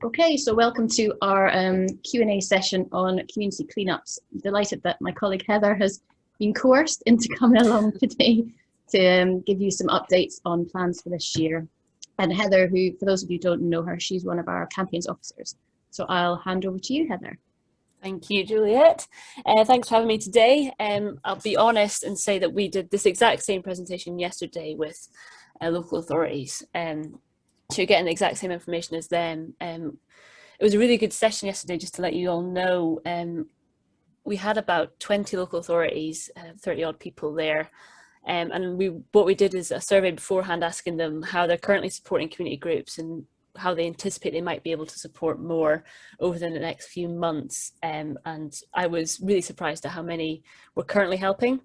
Okay, so welcome to our Q&A session on community cleanups. I'm delighted that my colleague Heather has been coerced into coming along today to give you some updates on plans for this year. And Heather, who, for those of you who don't know her, she's one of our campaigns officers. So I'll hand over to you, Heather. Thank you, Juliet. Thanks for having me today. I'll be honest and say that we did this exact same presentation yesterday with local authorities. So you're getting the exact same information as them. It was a really good session yesterday, just to let you all know. We had about 20 local authorities, 30 odd people there. And what we did is a survey beforehand asking them how they're currently supporting community groups and how they anticipate they might be able to support more over the next few months. And I was really surprised at how many were currently helping.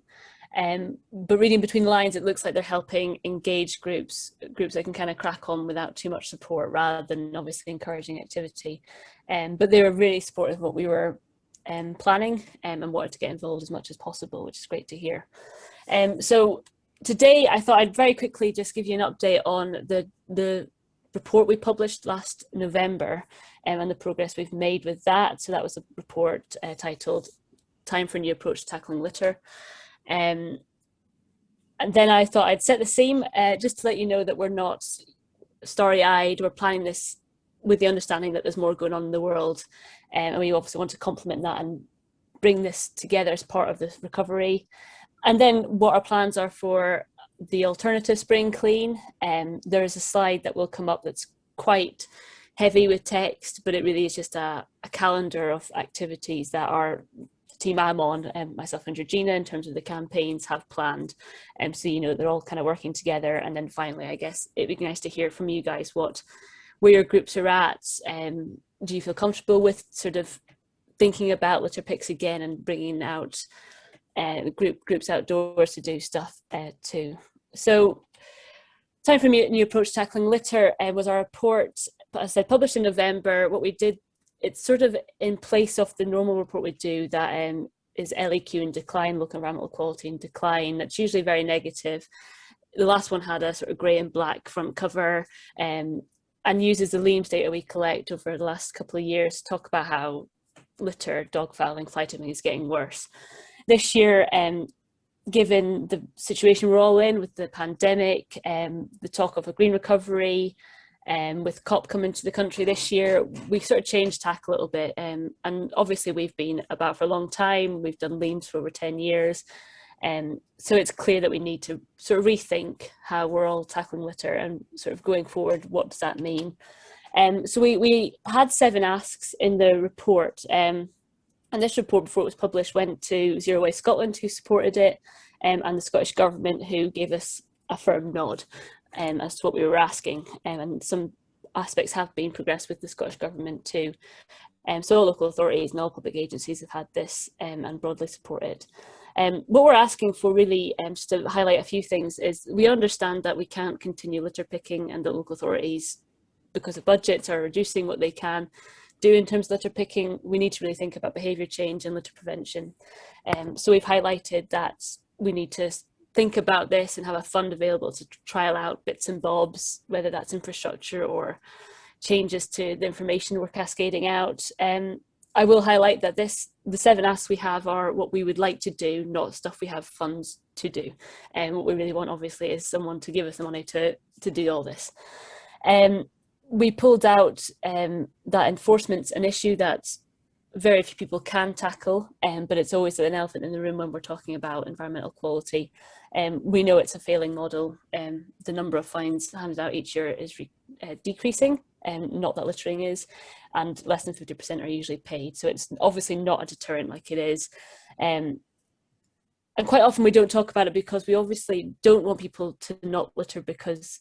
But reading between the lines, it looks like they're helping engage groups that can kind of crack on without too much support, rather than obviously encouraging activity. But they were really supportive of what we were planning and wanted to get involved as much as possible, which is great to hear. So today I thought I'd very quickly just give you an update on the report we published last November and the progress we've made with that. So that was a report titled Time for a New Approach to Tackling Litter. And then I thought I'd set the scene just to let you know that we're not starry-eyed. We're planning this with the understanding that there's more going on in the world, and we obviously want to complement that and bring this together as part of the recovery. And then what our plans are for the alternative spring clean. There is a slide that will come up that's quite heavy with text, but it really is just a calendar of activities that our team I'm on, myself and Georgina, in terms of the campaigns, have planned. So you know, they're all kind of working together. And then finally, I guess it'd be nice to hear from you guys where your groups are at. Do you feel comfortable with sort of thinking about litter picks again and bringing out groups outdoors to do stuff too? So Time for a New Approach to Tackling Litter was our report, as I said, published in November. What we did, it's sort of in place of the normal report we do that is LEQ in decline, local environmental quality in decline. That's usually very negative. The last one had a sort of grey and black front cover and uses the LEAMS data we collect over the last couple of years to talk about how litter, dog fouling, fly tipping is getting worse. This year, given the situation we're all in with the pandemic, the talk of a green recovery, with COP coming to the country this year, we sort of changed tack a little bit. And obviously we've been about for a long time. We've done LEAMS for over 10 years. So it's clear that we need to sort of rethink how we're all tackling litter and sort of going forward, what does that mean? So we had 7 asks in the report. And this report, before it was published, went to Zero Waste Scotland, who supported it, and the Scottish Government, who gave us a firm nod as to what we were asking. And some aspects have been progressed with the Scottish Government too. So all local authorities and all public agencies have had this and broadly support it. What we're asking for really, just to highlight a few things, is we understand that we can't continue litter picking and that local authorities, because of budgets, are reducing what they can do in terms of litter picking. We need to really think about behaviour change and litter prevention. So we've highlighted that we need to think about this and have a fund available to trial out bits and bobs, whether that's infrastructure or changes to the information we're cascading out. I will highlight that the 7 asks we have are what we would like to do, not stuff we have funds to do. And what we really want, obviously, is someone to give us the money to do all this. We pulled out that enforcement's an issue that very few people can tackle, but it's always an elephant in the room when we're talking about environmental quality. We know it's a failing model. The number of fines handed out each year is decreasing, not that littering is, and less than 50% are usually paid. So it's obviously not a deterrent like it is. And quite often we don't talk about it because we obviously don't want people to not litter because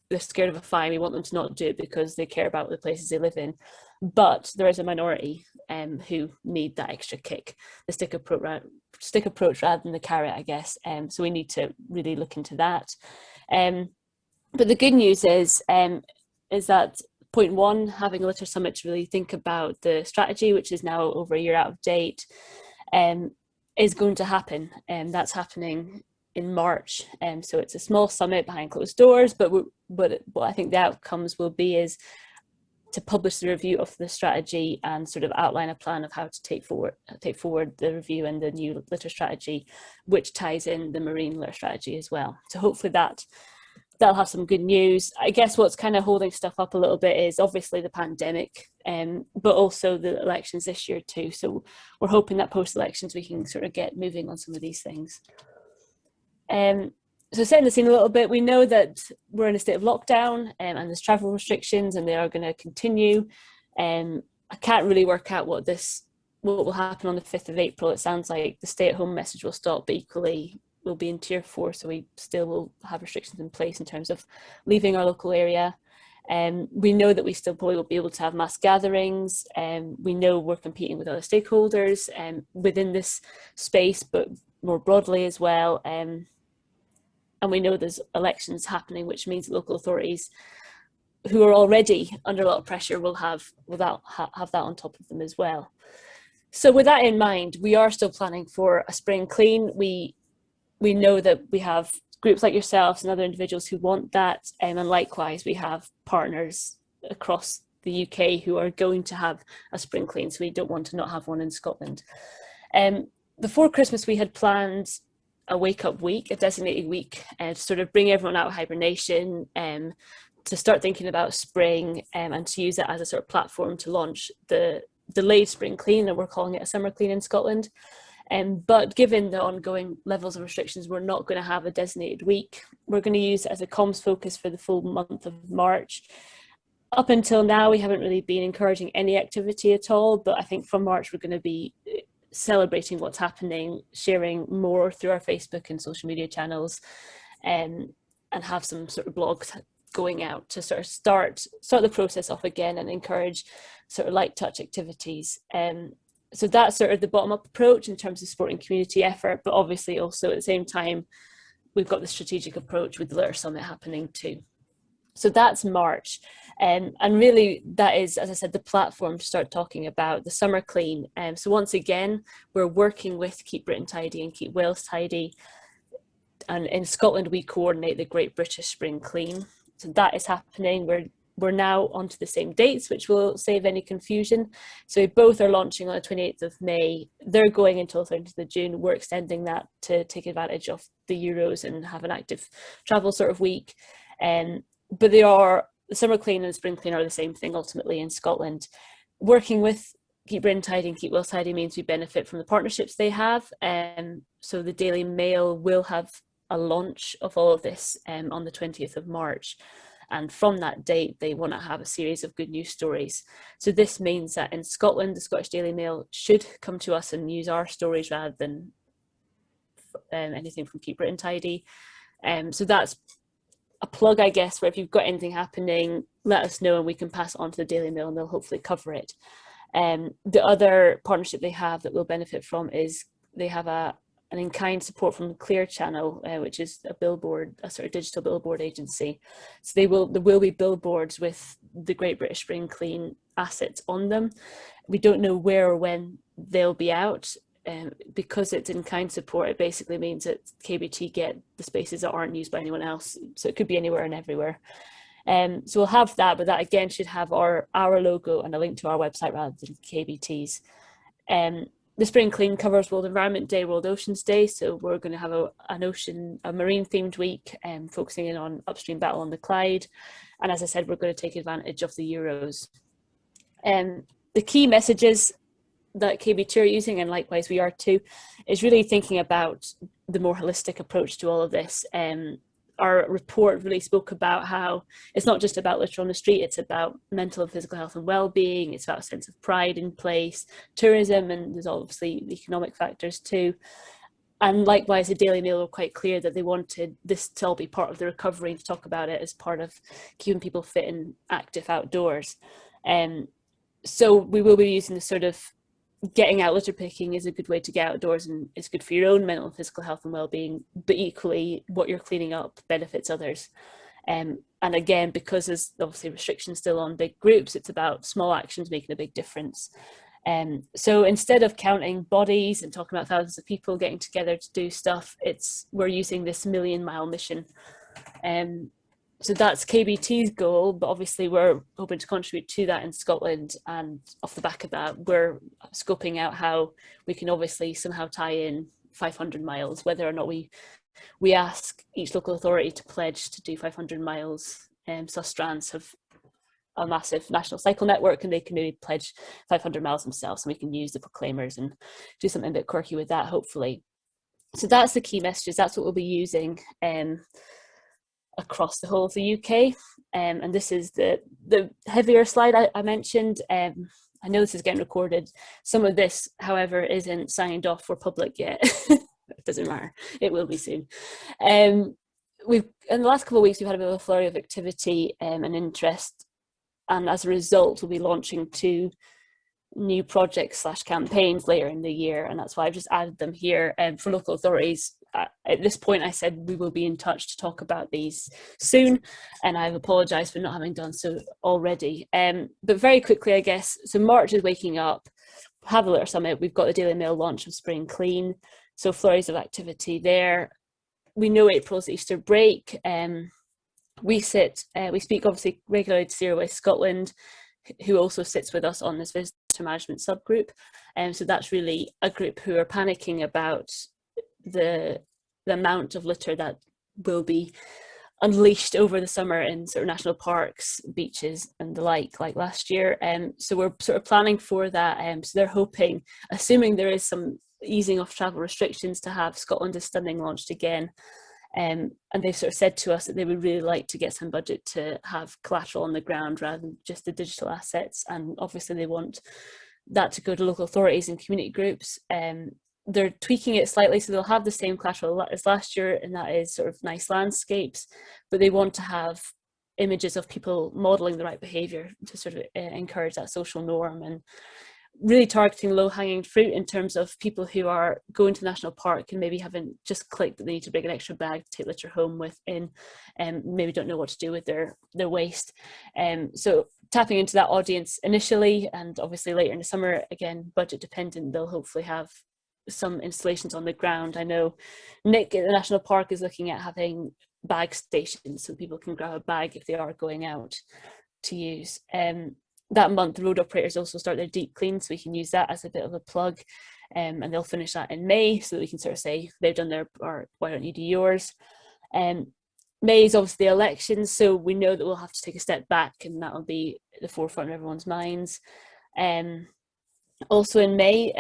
they're scared of a fine. We want them to not do it because they care about the places they live in. But there is a minority who need that extra kick, the stick approach rather than the carrot, I guess. So we need to really look into that. But the good news is that point 1, having a litter summit to really think about the strategy, which is now over a year out of date, is going to happen. That's happening in March. So it's a small summit behind closed doors, but what I think the outcomes will be is to publish the review of the strategy and sort of outline a plan of how to take forward the review and the new litter strategy, which ties in the marine litter strategy as well. So hopefully that'll have some good news. I guess what's kind of holding stuff up a little bit is obviously the pandemic, but also the elections this year too. So we're hoping that post-elections we can sort of get moving on some of these things. So setting the scene a little bit, we know that we're in a state of lockdown and there's travel restrictions and they are going to continue. I can't really work out what will happen on the 5th of April. It sounds like the stay-at-home message will stop, but equally we'll be in tier 4, so we still will have restrictions in place in terms of leaving our local area. We know that we still probably will be able to have mass gatherings. We know we're competing with other stakeholders within this space, but more broadly as well. And we know there's elections happening, which means local authorities who are already under a lot of pressure will have that on top of them as well. So with that in mind, we are still planning for a spring clean. We know that we have groups like yourselves and other individuals who want that, and likewise we have partners across the UK who are going to have a spring clean, so we don't want to not have one in Scotland. Before Christmas we had planned a wake-up week, a designated week, to sort of bring everyone out of hibernation, to start thinking about spring, and to use it as a sort of platform to launch the delayed spring clean, and we're calling it a summer clean in Scotland. But given the ongoing levels of restrictions, we're not going to have a designated week. We're going to use it as a comms focus for the full month of March. Up until now, we haven't really been encouraging any activity at all, but I think from March, we're going to be celebrating what's happening, sharing more through our Facebook and social media channels, and have some sort of blogs going out to sort of start the process off again and encourage sort of light touch activities. So that's sort of the bottom-up approach in terms of supporting community effort, but obviously also at the same time, we've got the strategic approach with the Litter Summit happening too. So that's March. And really that is, as I said, the platform to start talking about the summer clean. So once again, we're working with Keep Britain Tidy and Keep Wales Tidy. And in Scotland, we coordinate the Great British Spring Clean. So that is happening. We're now onto the same dates, which will save any confusion. So both are launching on the 28th of May. They're going until 30th of June. We're extending that to take advantage of the Euros and have an active travel sort of week. But the summer clean and spring clean are the same thing ultimately in Scotland. Working with Keep Britain Tidy and Keep Wales Tidy means we benefit from the partnerships they have. So the Daily Mail will have a launch of all of this on the 20th of March. And from that date, they want to have a series of good news stories. So this means that in Scotland, the Scottish Daily Mail should come to us and use our stories rather than anything from Keep Britain Tidy. So that's a plug, I guess, where if you've got anything happening, let us know and we can pass it on to the Daily Mail and they'll hopefully cover it. The other partnership they have that we'll benefit from is they have an in-kind support from the Clear Channel, which is a sort of digital billboard agency. So there will be billboards with the Great British Spring Clean assets on them. We don't know where or when they'll be out. Because it's in-kind support, it basically means that KBT get the spaces that aren't used by anyone else. So it could be anywhere and everywhere. So we'll have that, but that again should have our logo and a link to our website rather than KBT's. The Spring Clean covers World Environment Day, World Oceans Day. So we're going to have a marine themed week, focusing in on upstream battle on the Clyde. And as I said, we're going to take advantage of the Euros. The key messages that KBT are using, and likewise we are too, is really thinking about the more holistic approach to all of this. Our report really spoke about how it's not just about litter on the street, it's about mental and physical health and well-being, it's about a sense of pride in place, tourism, and there's obviously the economic factors too. And likewise, the Daily Mail were quite clear that they wanted this to all be part of the recovery, to talk about it as part of keeping people fit and active outdoors. So we will be using the sort of getting out litter picking is a good way to get outdoors and it's good for your own mental and physical health and well-being, but equally what you're cleaning up benefits others. And again, because there's obviously restrictions still on big groups, it's about small actions making a big difference. So instead of counting bodies and talking about thousands of people getting together to do stuff, we're using this 1,000,000 mile mission. So that's KBT's goal, but obviously we're hoping to contribute to that in Scotland, and off the back of that we're scoping out how we can obviously somehow tie in 500 miles, whether or not we ask each local authority to pledge to do 500 miles. Sustrans have a massive national cycle network, and they can maybe pledge 500 miles themselves, and we can use the proclaimers and do something a bit quirky with that, hopefully. So that's the key messages. That's what we'll be using across the whole of the UK. And this is the heavier slide I mentioned. I know this is getting recorded. Some of this, however, isn't signed off for public yet. It doesn't matter. It will be soon. We've in the last couple of weeks, we've had a bit of a flurry of activity and interest. And as a result, we'll be launching 2 new projects / campaigns later in the year, and that's why I've just added them here. For local authorities, at this point I said we will be in touch to talk about these soon, and I've apologised for not having done so already. But very quickly, I guess, so March is waking up. Have a Litter Summit. We've got the Daily Mail launch of Spring Clean, so flurries of activity there. We know April's Easter break. We speak obviously regularly to Zero Waste Scotland, who also sits with us on this visitor management subgroup. So that's really a group who are panicking about the amount of litter that will be unleashed over the summer in sort of national parks, beaches and the like last year. So we're sort of planning for that. So they're hoping, assuming there is some easing of travel restrictions, to have Scotland is Stunning launched again. And they've sort of said to us that they would really like to get some budget to have collateral on the ground rather than just the digital assets. And obviously they want that to go to local authorities and community groups. They're tweaking it slightly, so they'll have the same collateral as last year, and that is sort of nice landscapes, but they want to have images of people modelling the right behaviour to sort of encourage that social norm, and really targeting low-hanging fruit in terms of people who are going to the national park and maybe haven't just clicked that they need to bring an extra bag to take litter home with in, and maybe don't know what to do with their waste. So tapping into that audience initially, and obviously later in the summer, again, budget dependent, they'll hopefully have some installations on the ground. I know Nick at the national park is looking at having bag stations so people can grab a bag if they are going out to use. That month, the road operators also start their deep clean, so we can use that as a bit of a plug, and they'll finish that in May, so that we can sort of say they've done their part, why don't you do yours? May is obviously the elections, so we know that we'll have to take a step back, and that'll be at the forefront of everyone's minds. Also in May,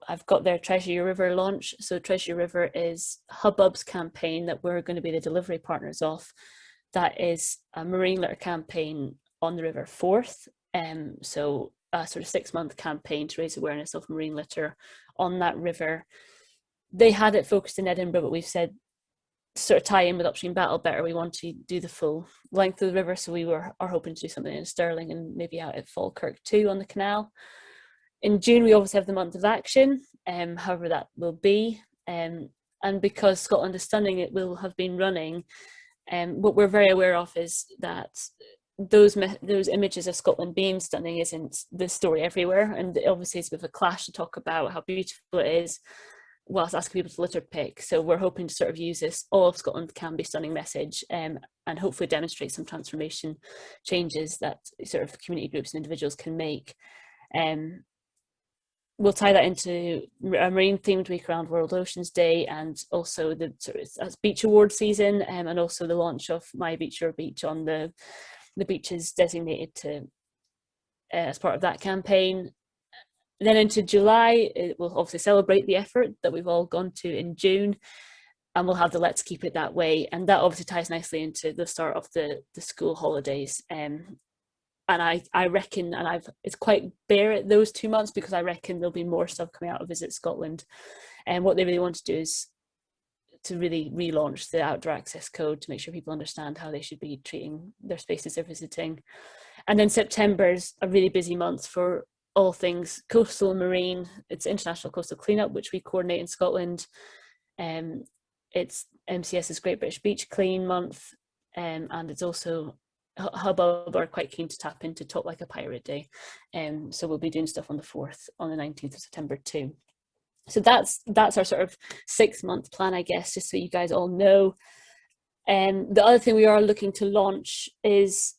I've got their Treasure Your River launch. So Treasure Your River is Hubbub's campaign that we're going to be the delivery partners of. That is a marine litter campaign on the River Forth. So a sort of 6-month campaign to raise awareness of marine litter on that river. They had it focused in Edinburgh, but we've said sort of tie in with Upstream Battle better. We want to do the full length of the river, so we are hoping to do something in Stirling and maybe out at Falkirk too on the canal. In June, we obviously have the month of action, however that will be. And because Scotland is Stunning, it will have been running. What we're very aware of is that those images of Scotland being stunning isn't the story everywhere. And obviously it's a bit of a clash to talk about how beautiful it is whilst asking people to litter pick. So we're hoping to sort of use this all of Scotland can be stunning message, and hopefully demonstrate some transformation changes that sort of community groups and individuals can make. We'll tie that into a marine themed week around World Oceans Day, and also the sort of beach award season, and also the launch of My Beach Your Beach on the beaches designated to as part of that campaign. Then into July, it will obviously celebrate the effort that we've all gone to in June, and we'll have the Let's Keep It That Way, and that obviously ties nicely into the start of the school holidays. And I reckon, and it's quite bare at those 2 months, because I reckon there'll be more stuff coming out of Visit Scotland. And what they really want to do is to really relaunch the outdoor access code to make sure people understand how they should be treating their spaces they're visiting. And then September's a really busy month for all things coastal and marine. It's International Coastal Cleanup, which we coordinate in Scotland. It's MCS's Great British Beach Clean Month, and it's also Hubbub are quite keen to tap into Talk Like a Pirate Day, so we'll be doing stuff on the 4th, on the 19th of September too. So that's our sort of 6-month plan, I guess, just so you guys all know. The other thing we are looking to launch is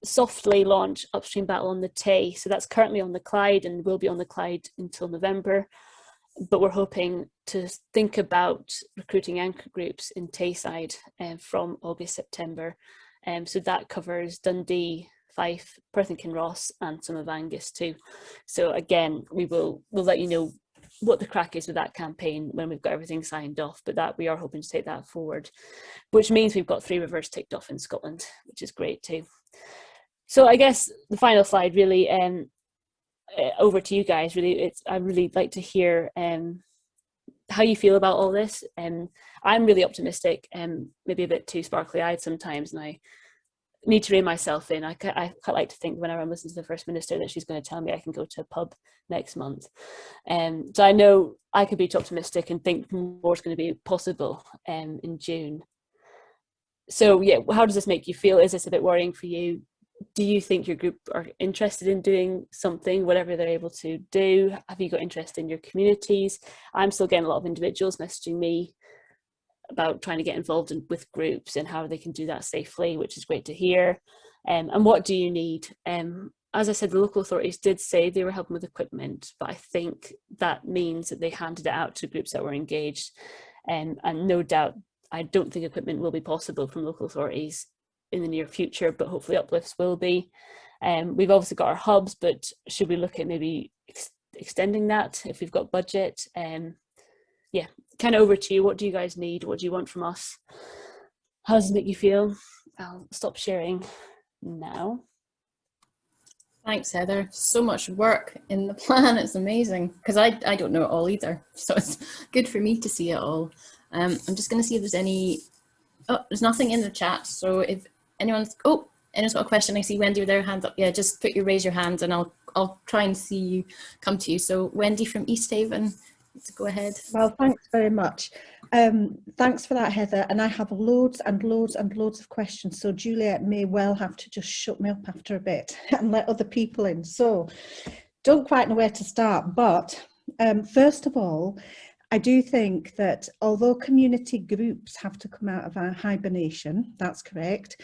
softly launch Upstream Battle on the Tay. So that's currently on the Clyde and will be on the Clyde until November. But we're hoping to think about recruiting anchor groups in Tayside from August, September. So that covers Dundee, Fife, Perth and Kinross, and some of Angus too. So again, we'll let you know what the crack is with that campaign when we've got everything signed off, but that we are hoping to take that forward, which means we've got 3 rivers ticked off in Scotland, which is great too. So I guess the final slide really, over to you guys. Really, I really like to hear how you feel about all this. I'm really optimistic and maybe a bit too sparkly-eyed sometimes, and I need to rein myself in. I quite like to think whenever I'm listening to the First Minister that she's going to tell me I can go to a pub next month. So I know I could be too optimistic and think more is going to be possible in June. So yeah, how does this make you feel? Is this a bit worrying for you? Do you think your group are interested in doing something, whatever they're able to do? Have you got interest in your communities? I'm still getting a lot of individuals messaging me about trying to get involved with groups and how they can do that safely, which is great to hear. And what do you need? As I said, the local authorities did say they were helping with equipment, but I think that means that they handed it out to groups that were engaged. And no doubt, I don't think equipment will be possible from local authorities in the near future, but hopefully uplifts will be. We've obviously got our hubs, but should we look at maybe extending that if we've got budget? Yeah, kind of over to you. What do you guys need? What do you want from us? How does it make you feel? I'll stop sharing now. Thanks, Heather. So much work in the plan. It's amazing because I don't know it all either. So it's good for me to see it all. I'm just going to see if there's any. Oh, there's nothing in the chat. So if anyone's got a question, I see Wendy with their hand up. Yeah, just raise your hand and I'll try and see you come to you. So Wendy from East Haven, go ahead. Well, thanks very much. Thanks for that, Heather. And I have loads and loads and loads of questions. So Juliet may well have to just shut me up after a bit and let other people in. So don't quite know where to start. But first of all, I do think that although community groups have to come out of our hibernation, that's correct,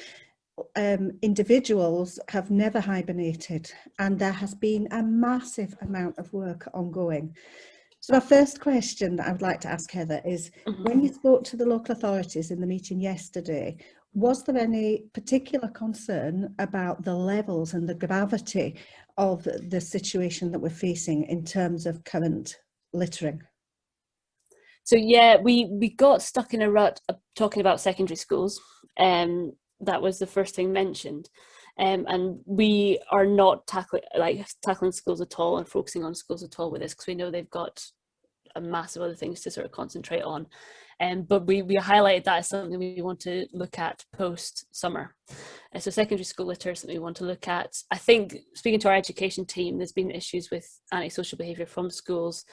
individuals have never hibernated, and there has been a massive amount of work ongoing. So our first question that I would like to ask Heather is, when you spoke to the local authorities in the meeting yesterday, was there any particular concern about the levels and the gravity of the situation that we're facing in terms of current littering? So yeah, we got stuck in a rut talking about secondary schools. That was the first thing mentioned. And we are not tackling schools at all and focusing on schools at all with this, because we know they've got a massive other things to sort of concentrate on. But we highlighted that as something we want to look at post-summer. So secondary school litter is something we want to look at. I think, speaking to our education team, there's been issues with antisocial behaviour from schools.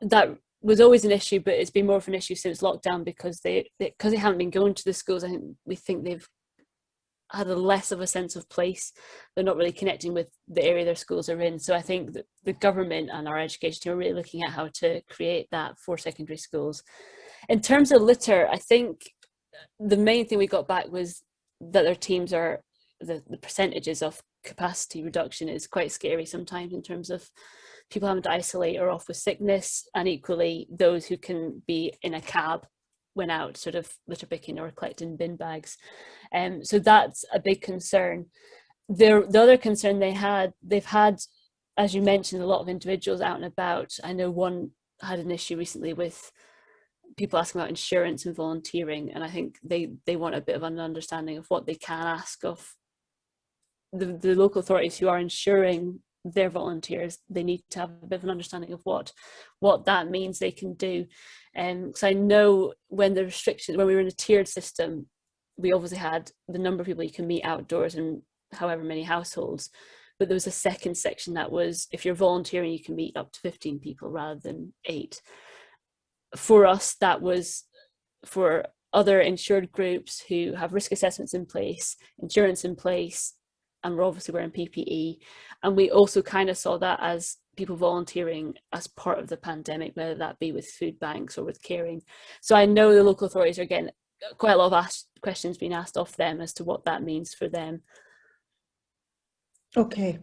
That was always an issue, but it's been more of an issue since lockdown because they haven't been going to the schools. We think they've had a less of a sense of place. They're not really connecting with the area their schools are in. So I think that the government and our education team are really looking at how to create that for secondary schools. In terms of litter, I think the main thing we got back was that their teams are, the percentages of capacity reduction is quite scary sometimes in terms of people having to isolate or off with sickness, and equally those who can be in a cab when out sort of litter picking or collecting bin bags. So that's a big concern. The other concern they've had, as you mentioned, a lot of individuals out and about. I know one had an issue recently with people asking about insurance and volunteering, and I think they want a bit of an understanding of what they can ask of the local authorities who are insuring their volunteers. They need to have a bit of an understanding of what that means they can do. Because I know when the restrictions, when we were in a tiered system, we obviously had the number of people you can meet outdoors and however many households, but there was a second section that was, if you're volunteering, you can meet up to 15 people rather than 8. For us, that was for other insured groups who have risk assessments in place, insurance in place, and we're obviously wearing PPE. And we also kind of saw that as people volunteering as part of the pandemic, whether that be with food banks or with caring. So I know the local authorities are getting quite a lot of questions being asked of them as to what that means for them. Okay.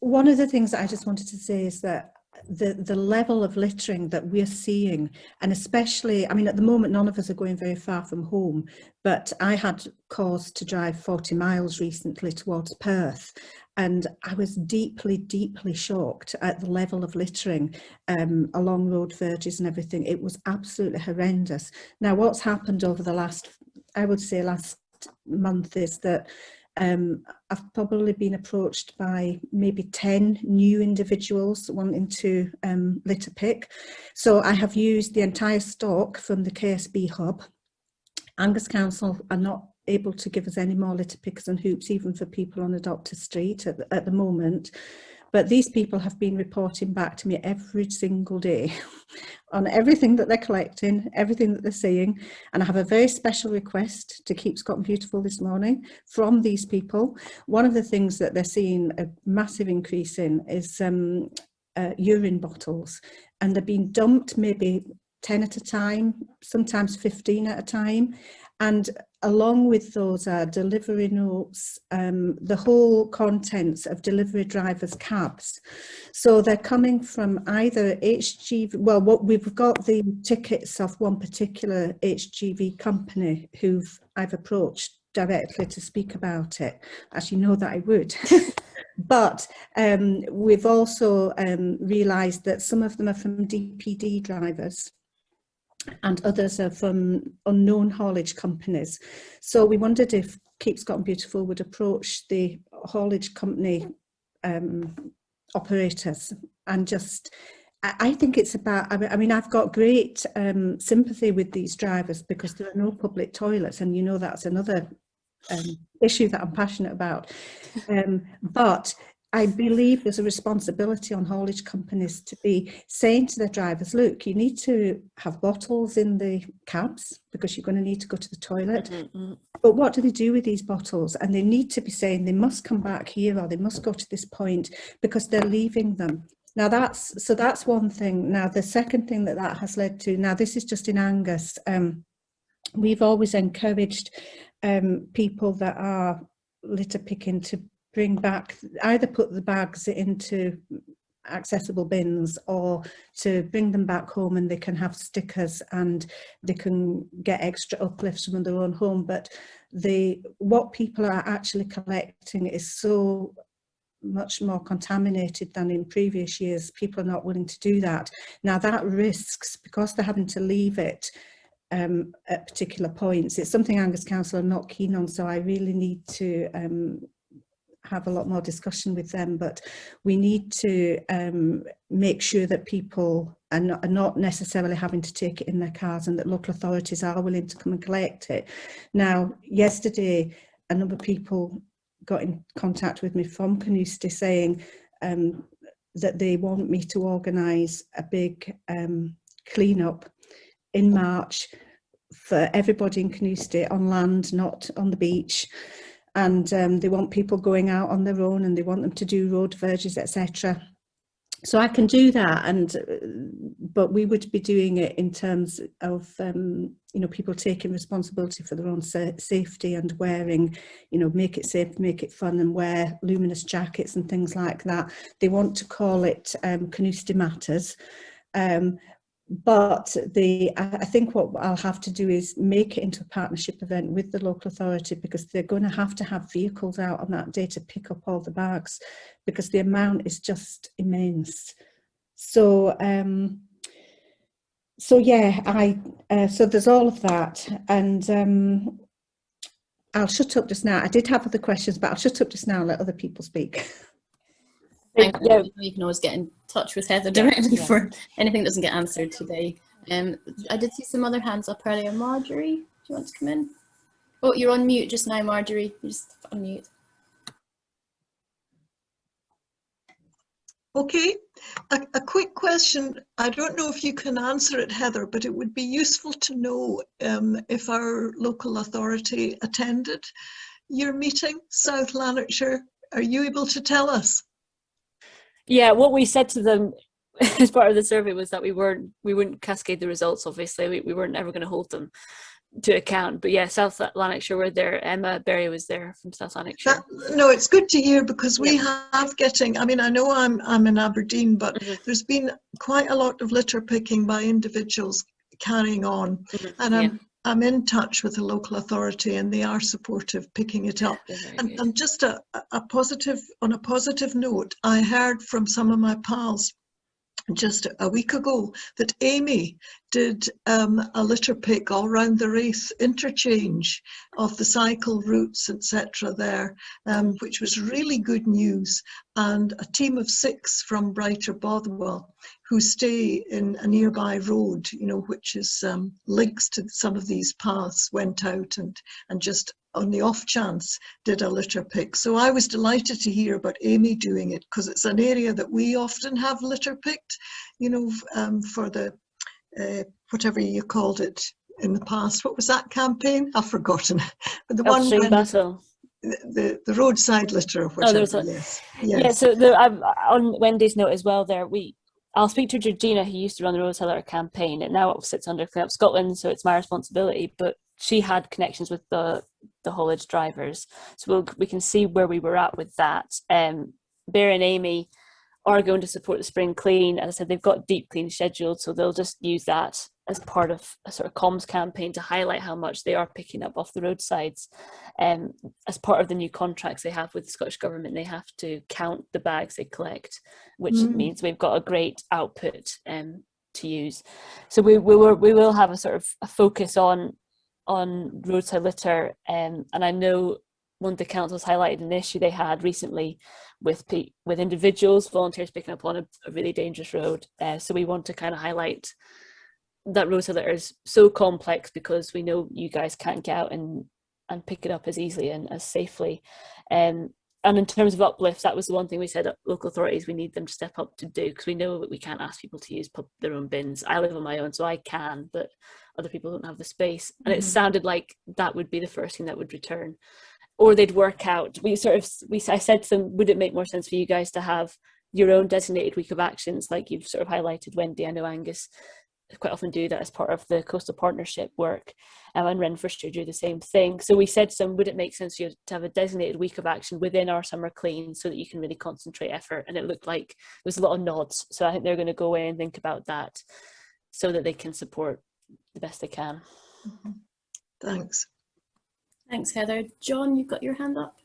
One of the things that I just wanted to say is that the level of littering that we're seeing, and especially, I mean, at the moment, none of us are going very far from home, but I had cause to drive 40 miles recently towards Perth, and I was deeply, deeply shocked at the level of littering along road verges and everything. It was absolutely horrendous. Now, what's happened over the last, I would say last month, is that I've probably been approached by maybe 10 new individuals wanting to litter pick. So I have used the entire stock from the KSB hub. Angus Council are not able to give us any more litter pickers and hoops, even for people on a Doctor Street at the moment. But these people have been reporting back to me every single day on everything that they're collecting, everything that they're seeing. And I have a very special request to Keep Scotland Beautiful this morning from these people. One of the things that they're seeing a massive increase in is urine bottles. And they're being dumped maybe 10 at a time, sometimes 15 at a time. And along with those are delivery notes, the whole contents of delivery drivers' cabs. So they're coming from either HGV, well, what we've got the tickets of one particular HGV company I've approached directly to speak about it, as you know that I would. But we've also realised that some of them are from DPD drivers, and others are from unknown haulage companies. So we wondered if Keep Scotland Beautiful would approach the haulage company operators and just, I think it's about, I mean, I've got great sympathy with these drivers because there are no public toilets, and you know that's another issue that I'm passionate about. But I believe there's a responsibility on haulage companies to be saying to their drivers, look, you need to have bottles in the cabs because you're going to need to go to the toilet. Mm-hmm. But what do they do with these bottles? And they need to be saying they must come back here or they must go to this point because they're leaving them. Now that's one thing. Now the second thing that has led to, now this is just in Angus, we've always encouraged people that are litter picking to bring back, either put the bags into accessible bins or to bring them back home, and they can have stickers and they can get extra uplifts from their own home. But what people are actually collecting is so much more contaminated than in previous years. People are not willing to do that. Now that risks, because they're having to leave it at particular points, it's something Angus Council are not keen on, so I really need to have a lot more discussion with them, but we need to make sure that people are not necessarily having to take it in their cars, and that local authorities are willing to come and collect it. Now, yesterday, a number of people got in contact with me from Canoosti saying that they want me to organise a big clean-up in March for everybody in Canoosti on land, not on the beach. And they want people going out on their own, and they want them to do road verges, etc. So I can do that, but we would be doing it in terms of people taking responsibility for their own safety and wearing, make it safe, make it fun, and wear luminous jackets and things like that. They want to call it Canoosti Matters. But I think what I'll have to do is make it into a partnership event with the local authority, because they're going to have vehicles out on that day to pick up all the bags, because the amount is just immense. So yeah, so there's all of that, and I'll shut up just now. I did have other questions, but I'll shut up just now and let other people speak. Thank you. You can always get in touch with Heather directly for anything that doesn't get answered today. I did see some other hands up earlier. Marjorie, do you want to come in? Oh, you're on mute just now, Marjorie. You just unmute. Okay, a quick question. I don't know if you can answer it, Heather, but it would be useful to know if our local authority attended your meeting, South Lanarkshire. Are you able to tell us? Yeah, what we said to them as part of the survey was that we wouldn't cascade the results. Obviously, we weren't ever going to hold them. to account. But yeah, South Lanarkshire were there. Emma Berry was there from South Lanarkshire. No, it's good to hear, because we Yep. have getting, I mean, I know I'm in Aberdeen, but Mhm. there's been quite a lot of litter picking by individuals carrying on. Mhm. And Yeah. I'm in touch with the local authority, and they are supportive, picking it up. They're very good. And just a positive, on a positive note, I heard from some of my pals just a week ago that Amy did a litter pick all round the Wraith interchange of the cycle routes, etc. there, which was really good news. And a team of 6 from Brighter Bothwell, who stay in a nearby road, you know, which is links to some of these paths, went out and just on the off chance did a litter pick. So I was delighted to hear about Amy doing it, because it's an area that we often have litter picked, you know, for the whatever you called it in the past. What was that campaign? I've forgotten. But the one Upstream when battle. the roadside litter or Oh, whatever. there's a Yes. yeah. So on Wendy's note as well. There I'll speak to Georgina, who used to run the Roadside Litter campaign, and now it sits under Clean Up Scotland, so it's my responsibility. But she had connections with the haulage drivers, so we can see where we were at with that. Bear and Amy are going to support the Spring Clean. As I said, they've got Deep Clean scheduled, so they'll just use that as part of a sort of comms campaign to highlight how much they are picking up off the roadsides. As part of the new contracts they have with the Scottish Government, they have to count the bags they collect, which means we've got a great output to use. So we will have a sort of a focus on roadside litter, and I know one of the councils highlighted an issue they had recently with individuals, volunteers picking up on a really dangerous road. So we want to kind of highlight that roadside litter is so complex, because we know you guys can't get out and pick it up as easily and as safely. And in terms of uplift, that was the one thing we said at local authorities we need them to step up to do, because we know that we can't ask people to use their own bins. I live on my own, so I can, but other people don't have the space. And it sounded like that would be the first thing that would return. Or they'd work out. I said to them, would it make more sense for you guys to have your own designated week of actions, like you've sort of highlighted, Wendy? I know Angus quite often do that as part of the coastal partnership work, and Renfrewshire do the same thing. So we said to them, would it make sense for you to have a designated week of action within our summer clean, so that you can really concentrate effort? And it looked like there was a lot of nods, so I think they're going to go away and think about that, so that they can support the best they can. Thanks. Thanks, Heather. John, you've got your hand up.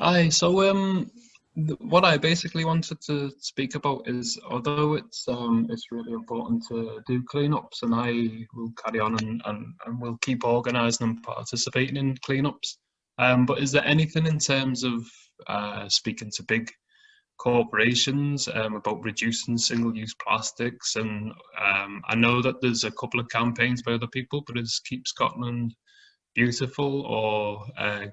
Aye, so what I basically wanted to speak about is, although it's really important to do cleanups, and I will carry on and will keep organising and participating in cleanups, but is there anything in terms of speaking to big corporations about reducing single-use plastics? And I know that there's a couple of campaigns by other people, but is Keep Scotland Beautiful or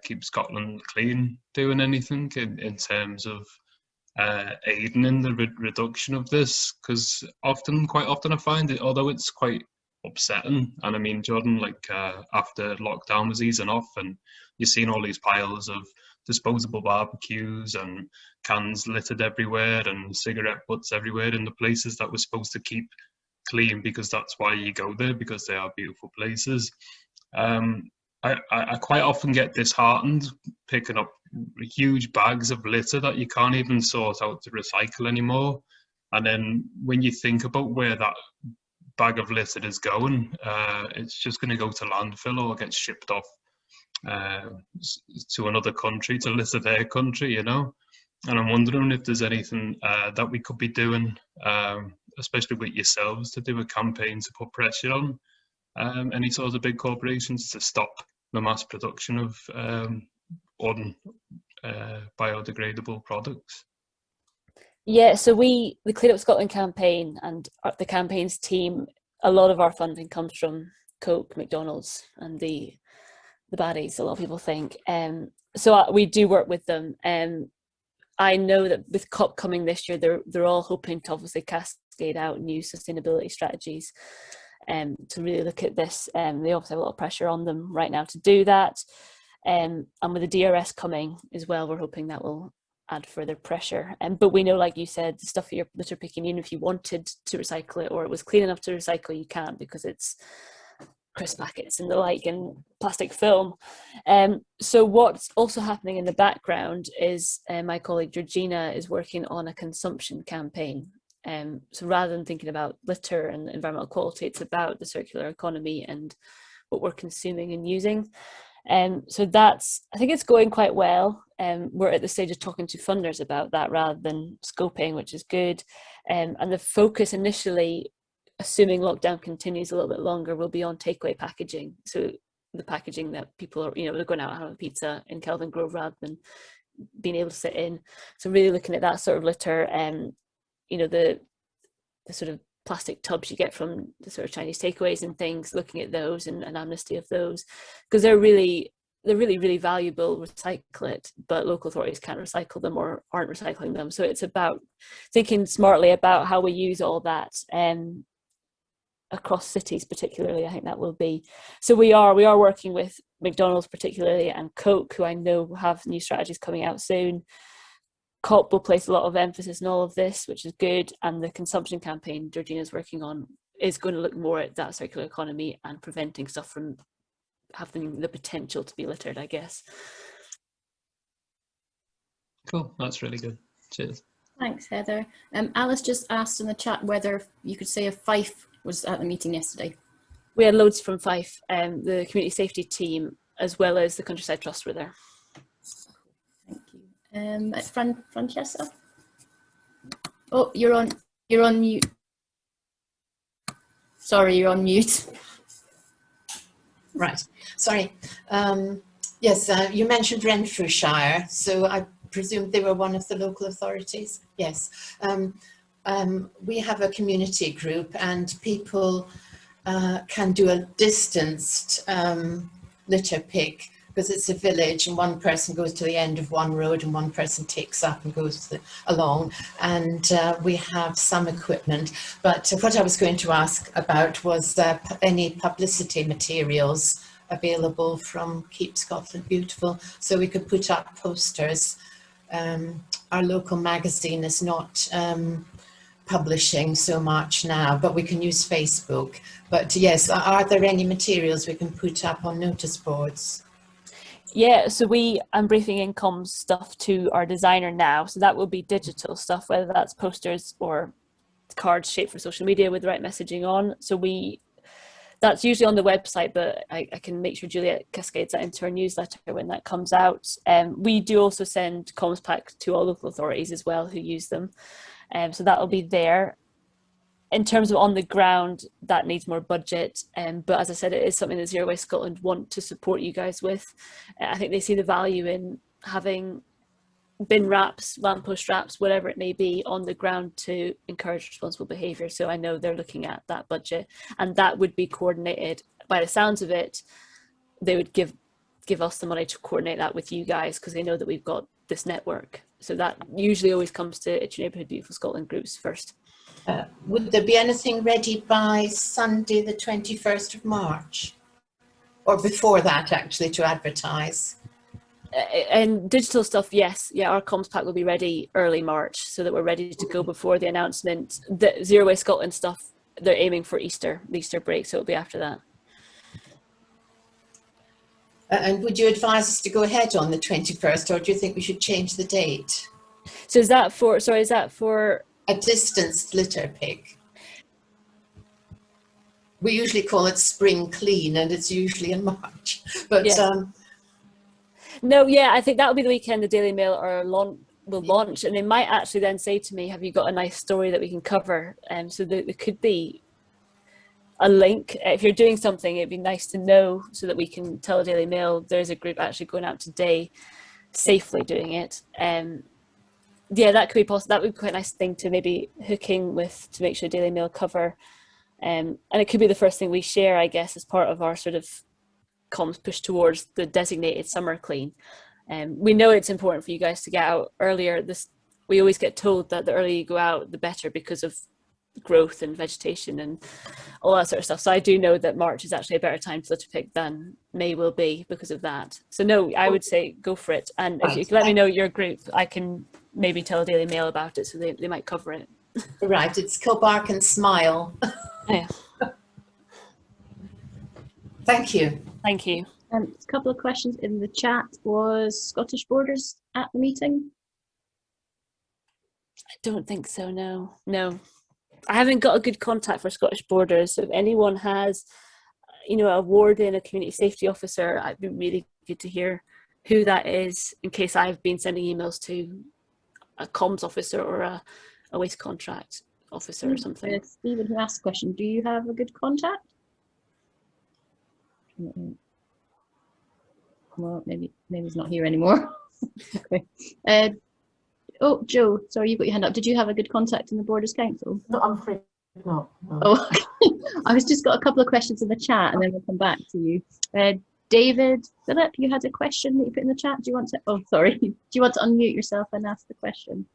Keep Scotland Clean doing anything in terms of aiding in the reduction of this? Because quite often I find it, although it's quite upsetting, and I mean, Jordan, like after lockdown was easing off and you've seen all these piles of disposable barbecues and cans littered everywhere and cigarette butts everywhere in the places that we're supposed to keep clean, because that's why you go there, because they are beautiful places. I quite often get disheartened picking up huge bags of litter that you can't even sort out to recycle anymore. And then when you think about where that bag of litter is going, it's just going to go to landfill or get shipped off to another country to litter their country, you know. And I'm wondering if there's anything that we could be doing, especially with yourselves, to do a campaign to put pressure on any sort of big corporations to stop the mass production of biodegradable products. Yeah, so the Clean Up Scotland campaign and the campaign's team, a lot of our funding comes from Coke, McDonald's, and the baddies, a lot of people think. So we do work with them. I know that with COP coming this year, they're all hoping to obviously cascade out new sustainability strategies to really look at this. They obviously have a lot of pressure on them right now to do that. And with the DRS coming as well, we're hoping that will add further pressure. But we know, like you said, the stuff that you're litter picking, even if you wanted to recycle it or it was clean enough to recycle, you can't, because it's crisp packets and the like, and plastic film. So what's also happening in the background is my colleague Georgina is working on a consumption campaign. So rather than thinking about litter and environmental quality, it's about the circular economy and what we're consuming and using. So I think it's going quite well. We're at the stage of talking to funders about that rather than scoping, which is good. And the focus initially, assuming lockdown continues a little bit longer, will be on takeaway packaging. So the packaging that people are, they're going out and having pizza in Kelvin Grove rather than being able to sit in. So really looking at that sort of litter, and the sort of plastic tubs you get from the sort of Chinese takeaways and things, looking at those and an amnesty of those, because they're really valuable, recycle it, but local authorities can't recycle them or aren't recycling them. So it's about thinking smartly about how we use all that across cities particularly. I think that will be. So we are working with McDonald's particularly, and Coke, who I know have new strategies coming out soon. COP will place a lot of emphasis on all of this, which is good, and the consumption campaign Georgina's working on is going to look more at that circular economy and preventing stuff from having the potential to be littered, I guess. Cool, that's really good. Cheers. Thanks, Heather. Alice just asked in the chat whether you could say if Fife was at the meeting yesterday. We had loads from Fife, the community safety team, as well as the Countryside Trust were there. Thank you. Francesca? Oh, you're on mute. Sorry, you're on mute. Right, sorry. Yes, you mentioned Renfrewshire, so I presume they were one of the local authorities. Yes. We have a community group, and people can do a distanced litter pick, because it's a village and one person goes to the end of one road and one person takes up and goes along, and we have some equipment. But what I was going to ask about was any publicity materials available from Keep Scotland Beautiful, so we could put up posters. Our local magazine is not publishing so much now, but we can use Facebook. But yes, are there any materials we can put up on notice boards? Yeah, so I'm briefing in comms stuff to our designer now, so that will be digital stuff, whether that's posters or cards shaped for social media with the right messaging on. So that's usually on the website, but I can make sure Juliet cascades that into our newsletter when that comes out. We do also send comms packs to all local authorities as well who use them, so that will be there. In terms of on the ground, that needs more budget, but as I said, it is something that Zero Waste Scotland want to support you guys with. I think they see the value in having bin wraps, lamppost wraps, whatever it may be, on the ground to encourage responsible behaviour. So I know they're looking at that budget, and that would be coordinated. By the sounds of it, they would give us the money to coordinate that with you guys, because they know that we've got this network. So that usually always comes to It's Your Neighbourhood Beautiful Scotland groups first. Would there be anything ready by Sunday the 21st of March? Or before that, actually, to advertise? And digital stuff, yes. Yeah, our comms pack will be ready early March, so that we're ready to go before the announcement. The Zero Waste Scotland stuff, they're aiming for the Easter break, so it'll be after that. And would you advise us to go ahead on the 21st, or do you think we should change the date? So is that for a distanced litter pick? We usually call it spring clean, and it's usually in March. But yeah. No, yeah, I think that'll be the weekend the Daily Mail will launch, and they might actually then say to me, "Have you got a nice story that we can cover?" So there could be a link. If you're doing something, it'd be nice to know so that we can tell the Daily Mail there's a group actually going out today, safely doing it. Yeah, that could be possible. That would be quite a nice thing to maybe hook in with, to make sure Daily Mail cover. And it could be the first thing we share, I guess, as part of our sort of comms push towards the designated summer clean. We know it's important for you guys to get out earlier. We always get told that the earlier you go out, the better, because of growth and vegetation and all that sort of stuff. So I do know that March is actually a better time to litter pick than May will be because of that. So no, I would say go for it. And if you can let me know your group, I can maybe tell Daily Mail about it, so they might cover it. Right, it's Kilbark and Smile. Yeah. Thank you. Thank you. A couple of questions in the chat. Was Scottish Borders at the meeting? I don't think so, no. I haven't got a good contact for Scottish Borders, so if anyone has, a warden, a community safety officer, I'd be really good to hear who that is, in case I've been sending emails to a comms officer or a waste contract officer or something. Stephen, who asked the question, do you have a good contact? Well, maybe he's not here anymore. Okay. Oh, Joe, sorry, you've got your hand up. Did you have a good contact in the Borders Council? No, I'm afraid not. No. Oh, I was just got a couple of questions in the chat, and then we'll come back to you. David, Philip, you had a question that you put in the chat. Do you want to? Oh, sorry. Do you want to unmute yourself and ask the question?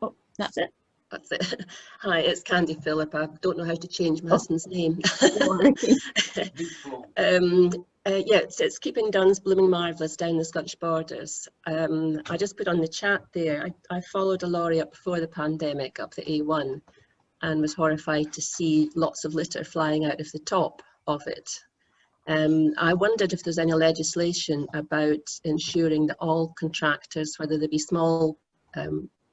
Oh, that's it. That's it. Hi, it's Candy Phillip. I don't know how to change my husband's name. It's keeping Dunn's blooming marvellous down the Scottish Borders. I just put on the chat there, I followed a lorry up before the pandemic up the A1 and was horrified to see lots of litter flying out of the top of it. I wondered if there's any legislation about ensuring that all contractors, whether they be small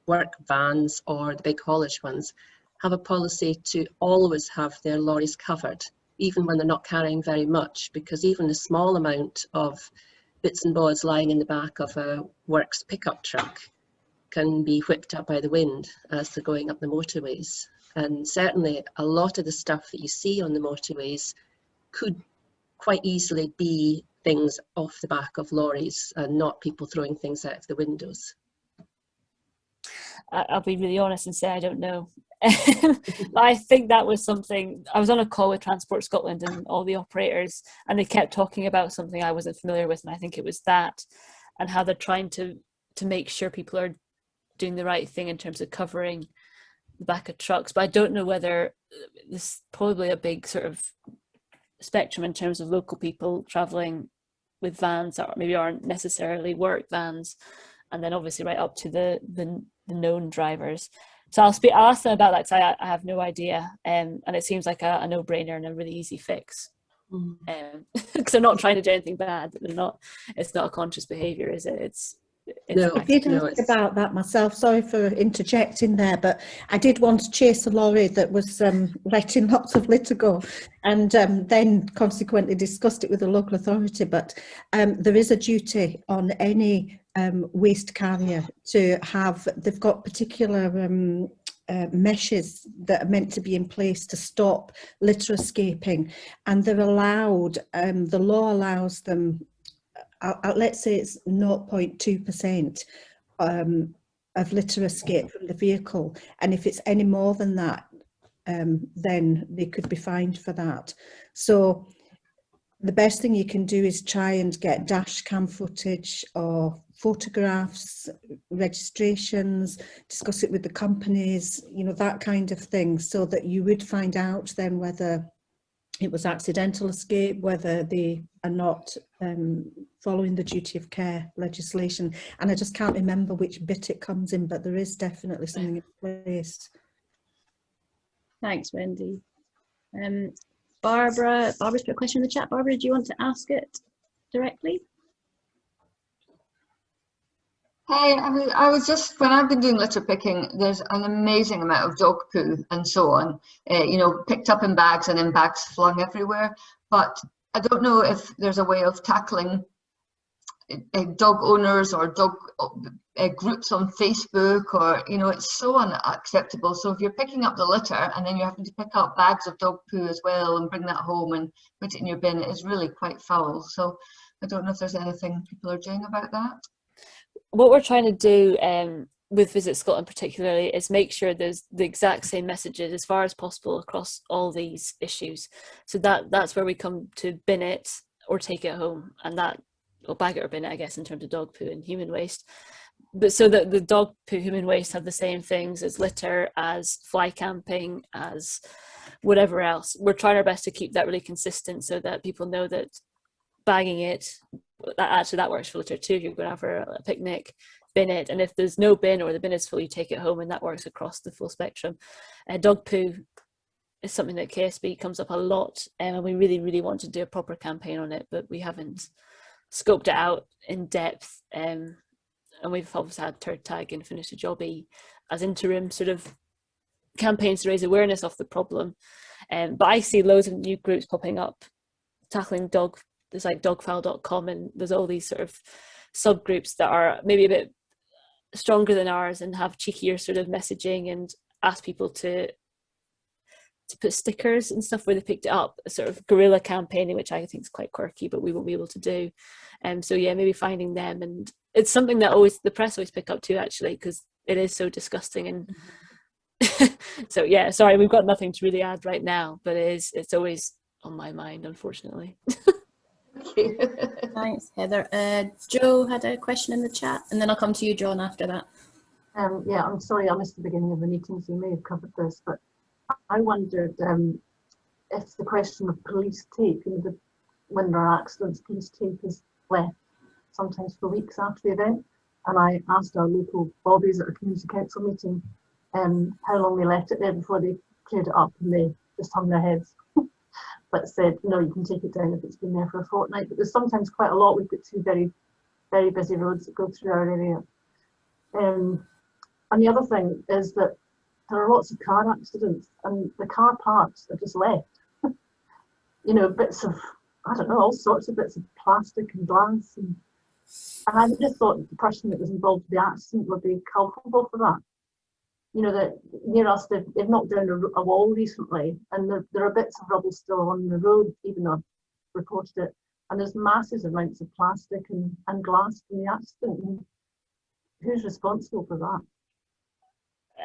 work vans or the big haulage ones, have a policy to always have their lorries covered, even when they're not carrying very much, because even a small amount of bits and bobs lying in the back of a works pickup truck can be whipped up by the wind as they're going up the motorways. And certainly a lot of the stuff that you see on the motorways could quite easily be things off the back of lorries and not people throwing things out of the windows. I'll be really honest and say I don't know. I think that was something, I was on a call with Transport Scotland and all the operators, and they kept talking about something I wasn't familiar with, and I think it was that, and how they're trying to make sure people are doing the right thing in terms of covering the back of trucks. But I don't know whether this is probably a big sort of spectrum in terms of local people travelling with vans that maybe aren't necessarily work vans, and then obviously right up to the known drivers. So I'll ask them about that, because I have no idea, and it seems like a no-brainer and a really easy fix. Because they're not trying to do anything bad. It's not a conscious behaviour, is it? I did ask about that myself. Sorry for interjecting there, but I did want to chase a lorry that was letting lots of litter go, and then consequently discussed it with the local authority. But there is a duty on any waste carrier to have, they've got particular meshes that are meant to be in place to stop litter escaping, and they're allowed, the law allows them, let's say it's 0.2% of litter escape from the vehicle, and if it's any more than that, then they could be fined for that. So the best thing you can do is try and get dash cam footage or photographs, registrations, discuss it with the companies, that kind of thing, so that you would find out then whether it was accidental escape, whether they are not following the duty of care legislation. And I just can't remember which bit it comes in, but there is definitely something in place. Thanks, Wendy. Barbara's put a question in the chat. Barbara, do you want to ask it directly? Hey, I was just, when I've been doing litter picking, there's an amazing amount of dog poo and so on, picked up in bags and in bags flung everywhere. But I don't know if there's a way of tackling dog owners or dog groups on Facebook, or, it's so unacceptable. So if you're picking up the litter and then you're having to pick up bags of dog poo as well and bring that home and put it in your bin, it is really quite foul. So I don't know if there's anything people are doing about that. What we're trying to do with Visit Scotland particularly is make sure there's the exact same messages as far as possible across all these issues. So that's where we come to bin it or take it home, and that, or bag it or bin it, I guess, in terms of dog poo and human waste. But so that the dog poo, human waste have the same things as litter, as fly camping, as whatever else. We're trying our best to keep that really consistent so that people know that bagging it, that works for litter too. If you're going out for a picnic, bin it, and if there's no bin or the bin is full, you take it home, and that works across the full spectrum. Dog poo is something that KSB comes up a lot, and we really want to do a proper campaign on it, but we haven't scoped it out in depth. And we've obviously had Turd Tag and Finish the Jobby as interim sort of campaigns to raise awareness of the problem. But I see loads of new groups popping up tackling dog. There's like dogfile.com, and there's all these sort of subgroups that are maybe a bit stronger than ours and have cheekier sort of messaging and ask people to put stickers and stuff where they picked it up, a sort of guerrilla campaigning, which I think is quite quirky, but we won't be able to do. So yeah, maybe finding them, and it's something that the press always pick up too, actually, because it is so disgusting. And so yeah, sorry, we've got nothing to really add right now, but it's always on my mind, unfortunately. Thanks, Heather. Joe had a question in the chat, and then I'll come to you, John, after that. Yeah, I'm sorry I missed the beginning of the meeting, so you may have covered this, but I wondered if the question of police tape, when there are accidents, police tape is left sometimes for weeks after the event. And I asked our local bobbies at a community council meeting how long they left it there before they cleared it up, and they just hung their heads. But said, no, you can take it down if it's been there for a fortnight. But there's sometimes quite a lot. We've got 2 very, very busy roads that go through our area. And the other thing is that there are lots of car accidents, and the car parts are just left. Bits of, I don't know, all sorts of bits of plastic and glass. And I just thought that the person that was involved in the accident would be culpable for that. That near us, they've knocked down a wall recently, and there are bits of rubble still on the road, even though I've reported it. And there's massive amounts of plastic and glass from the accident. And who's responsible for that?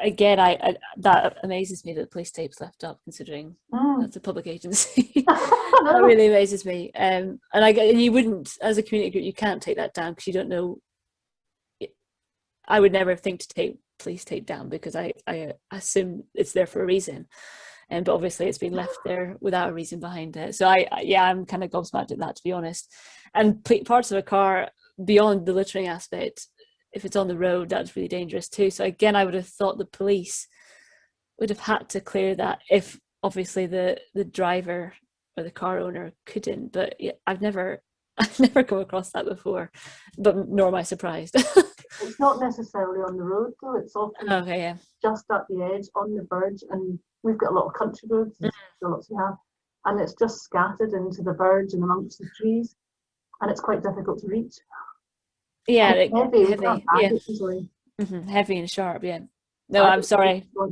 Again, that amazes me that police tape's left up, considering that's a public agency. That really amazes me. And you wouldn't, as a community group, you can't take that down because you don't know. I would never think to take police tape down, because I assume it's there for a reason, but obviously it's been left there without a reason behind it. So I'm kind of gobsmacked at that, to be honest. And parts of a car beyond the littering aspect, if it's on the road, that's really dangerous too. So again, I would have thought the police would have had to clear that if obviously the driver or the car owner couldn't. But yeah, I've never come across that before, but nor am I surprised. It's not necessarily on the road though, it's often just at the edge, on the verge, and we've got a lot of country roads, lots we have, and it's just scattered into the verge and amongst the trees, and it's quite difficult to reach. Yeah, heavy, heavy and sharp, yeah. No, I'm sorry. I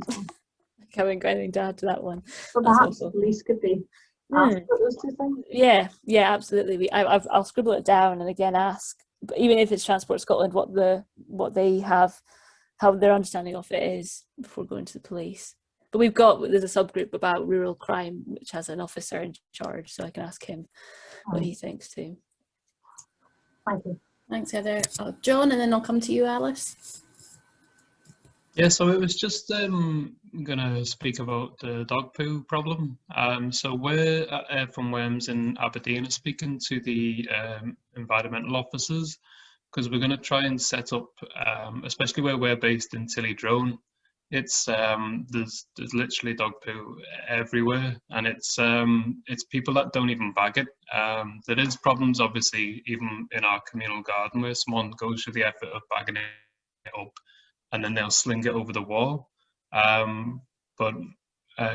haven't got anything to add to that one. So perhaps the police could be asked about those 2 things. Yeah, absolutely. I'll scribble it down and again ask, but even if it's Transport Scotland, what they have, how their understanding of it is before going to the police. But there's a subgroup about rural crime which has an officer in charge, so I can ask him what he thinks too. Thank you. Thanks, Heather. John, and then I'll come to you, Alice. Yeah, so it was just going to speak about the dog poo problem. So we're from Worms in Aberdeen are speaking to the environmental officers, because we're going to try and set up, especially where we're based in Tillydrone, it's there's literally dog poo everywhere, and it's people that don't even bag it. There is problems obviously even in our communal garden where someone goes through the effort of bagging it up and then they'll sling it over the wall. But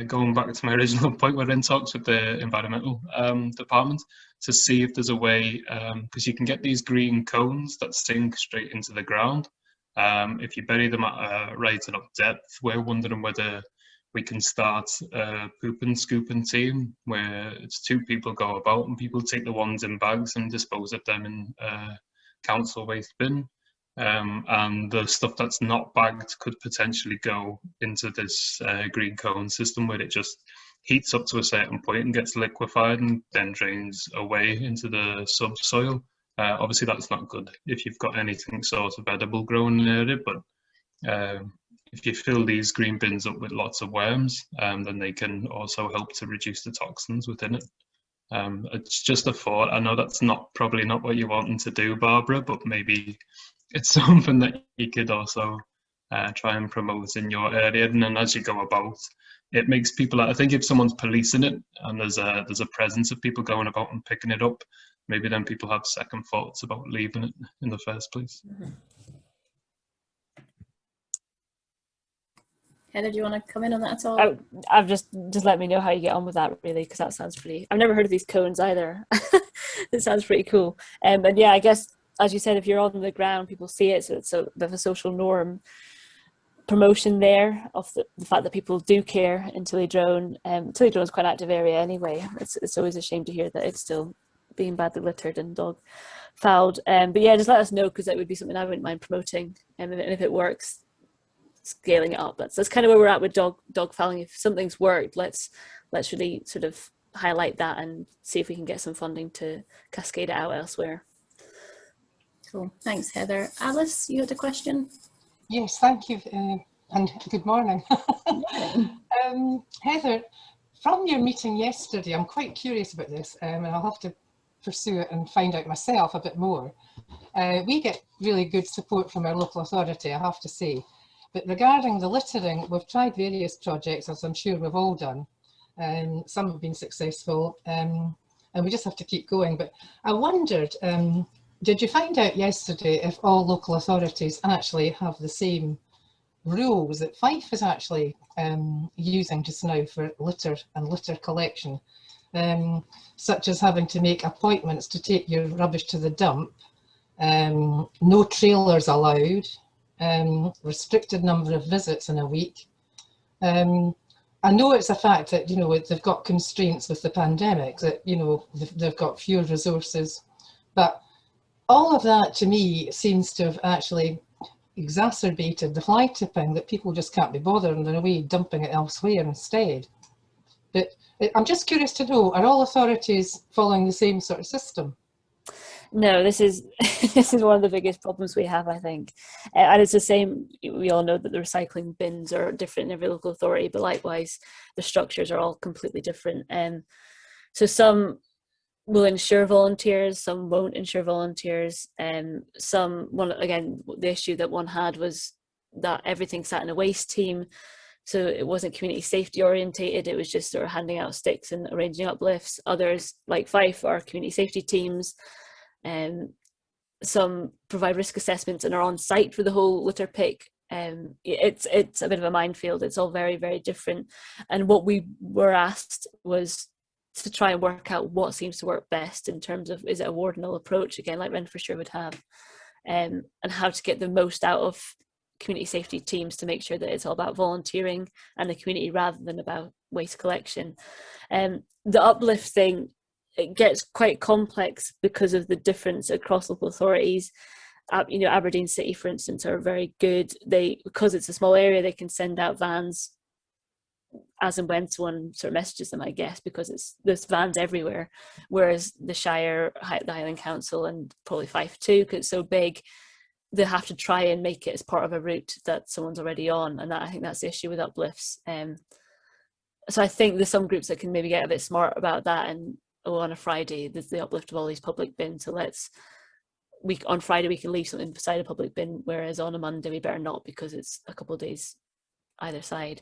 going back to my original point, we're in talks with the environmental department to see if there's a way, because you can get these green cones that sink straight into the ground. If you bury them at a right enough depth, we're wondering whether we can start a poop and scooping team where it's 2 people go about and people take the ones in bags and dispose of them in council waste bin. And the stuff that's not bagged could potentially go into this green cone system where it just heats up to a certain point and gets liquefied and then drains away into the subsoil. Obviously that's not good if you've got anything sort of edible growing near it, but if you fill these green bins up with lots of worms, then they can also help to reduce the toxins within it. It's just a thought. I know that's probably not what you're wanting to do, Barbara, but maybe it's something that you could also try and promote in your area. And then as you go about, it makes people, I think if someone's policing it and there's a presence of people going about and picking it up, maybe then people have second thoughts about leaving it in the first place. Heather, do you want to come in on that at all? I've just let me know how you get on with that, really, because that sounds pretty. I've never heard of these cones either. It sounds pretty cool. And yeah, I guess as you said, if you're on the ground, people see it, so it's a bit of a social norm. Promotion there of the fact that people do care in Tillydrone. Tillydrone is quite an active area anyway. It's always a shame to hear that it's still being badly littered and dog fouled. But yeah, just let us know, because that would be something I wouldn't mind promoting. And if it works, scaling it up. That's kind of where we're at with dog fouling. If something's worked, let's really sort of highlight that and see if we can get some funding to cascade it out elsewhere. Cool, thanks Heather. Alice, you had a question? Yes, thank you, and good morning. Heather, from your meeting yesterday, I'm quite curious about this, and I'll have to pursue it and find out myself a bit more. We get really good support from our local authority, I have to say. But regarding the littering, we've tried various projects, as I'm sure we've all done. Some have been successful, and we just have to keep going. But I wondered, did you find out yesterday if all local authorities actually have the same rules that Fife is actually using just now for litter and litter collection, such as having to make appointments to take your rubbish to the dump, no trailers allowed, restricted number of visits in a week. I know it's a fact that, you know, they've got constraints with the pandemic, that, you know, they've got fewer resources, but all of that to me seems to have actually exacerbated the fly tipping, that people just can't be bothered and they're away dumping it elsewhere instead. But I'm just curious to know, are all authorities following the same sort of system? No, this is this is one of the biggest problems we have, I think. And it's the same, we all know that the recycling bins are different in every local authority, but likewise the structures are all completely different. So some will ensure volunteers, some won't ensure volunteers, and again, the issue that one had was that everything sat in a waste team, so it wasn't community safety orientated, it was just sort of handing out sticks and arranging uplifts. Others, like Fife, are community safety teams, and some provide risk assessments and are on site for the whole litter pick. It's a bit of a minefield. It's all very, very different, and what we were asked was to try and work out what seems to work best in terms of, is it a ordinal approach, again, like Renfrewshire would have, and how to get the most out of community safety teams to make sure that it's all about volunteering and the community rather than about waste collection. The uplift thing, it gets quite complex because of the difference across local authorities. You know, Aberdeen City, for instance, are very good. Because it's a small area, they can send out vans as and when someone sort of messages them, I guess, because there's vans everywhere. Whereas the Shire, the Highland Council, and probably Fife too, because it's so big, they have to try and make it as part of a route that someone's already on, and I think that's the issue with uplifts. So I think there's some groups that can maybe get a bit smart about that, and on a Friday there's the uplift of all these public bins, so on Friday we can leave something beside a public bin, whereas on a Monday we better not, because it's a couple of days either side.